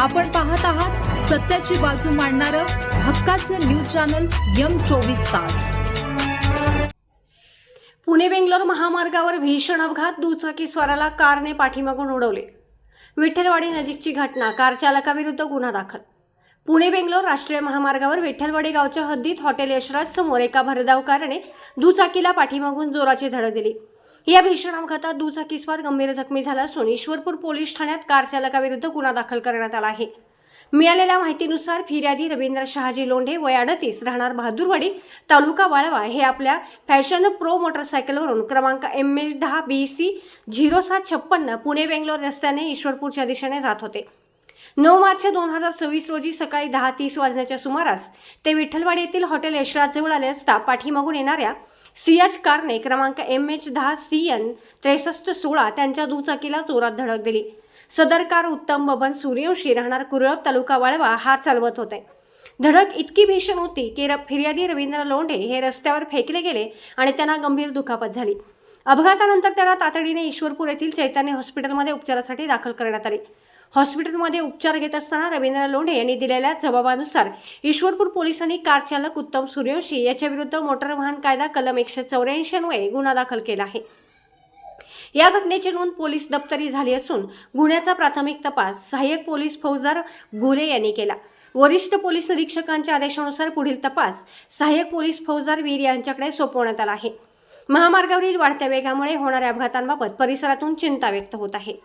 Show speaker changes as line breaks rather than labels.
आपण पाहत आहात सत्याची बाजू मांडणारं हक्काचं न्यूज चॅनल M24 तास।
पुणे बेंगलोर महामार्गावर भीषण अपघात, दुचाकी स्वाराला कारने पाठीमागून उडवले। विठ्ठलवाडी नजीकची घटना, कार चालकाविरुद्ध गुन्हा दाखल। पुणे बेंगलोर राष्ट्रीय महामार्गावर विठ्ठलवाडी गावच्या हद्दीत हॉटेल यशराज समोर एका भरधाव कारने दुचाकीला पाठीमागून जोराची धडक दिली। या भीषण अपघातात दुचाकीस्वार गंभीर जखमी झाला असून ईश्वरपूर पोलीस ठाण्यात कार चालकाविरुद्ध गुन्हा दाखल करण्यात आला आहे। मिळालेल्या माहितीनुसार फिर्यादी रवींद्र शहाजी लोंढे वय 38 राहणार बहादूरवाडी तालुका वाळवा हे आपल्या फॅशन प्रो मोटरसायकलवरून क्रमांक MH10 BC 0756 पुणे बेंगलोर रस्त्याने ईश्वरपूरच्या दिशेने जात होते। 9 मार्च 2026 रोजी सकाळी 10:30 वाजण्याच्या सुमारास ते विठ्ठलवाडी येथील हॉटेल यशराज जवळ आले असता पाठीमागून येणाऱ्या सियाज कारने क्रमांक MH10 CN 6316 त्यांच्या दुचाकीला जोरात धडक दिली। सदर कार उत्तम बबन सूर्यवंशी राहणार कुरळप तालुका वाळवा हा चालवत होते। धडक इतकी भीषण होती की फिर्यादी रवींद्र लोंढे हे रस्त्यावर फेकले गेले आणि त्यांना गंभीर दुखापत झाली। अपघातानंतर त्याला तातडीने ईश्वरपूर येथील चैतन्य हॉस्पिटलमध्ये उपचारासाठी दाखल करण्यात आले। हॉस्पिटलमध्ये उपचार घेत असताना रवींद्र लोंढे यांनी दिलेल्या जबाबानुसार ईश्वरपूर पोलिसांनी कार चालक उत्तम सूर्यवंशी याच्या विरुद्ध मोटार वाहन कायदा कलम 184 अन्वये गुन्हा दाखल केला आहे। या घटनेची नोंद पोलीस दप्तरी झाली असून गुन्ह्याचा प्राथमिक तपास सहाय्यक पोलीस फौजदार घुले यांनी केला। वरिष्ठ पोलीस निरीक्षकांच्या आदेशानुसार पुढील तपास सहाय्यक पोलीस फौजदार वीर यांच्याकडे सोपवण्यात आला आहे। महामार्गावरील वाढत्या वेगामुळे होणाऱ्या अपघातांबाबत परिसरातून चिंता व्यक्त होत आहे।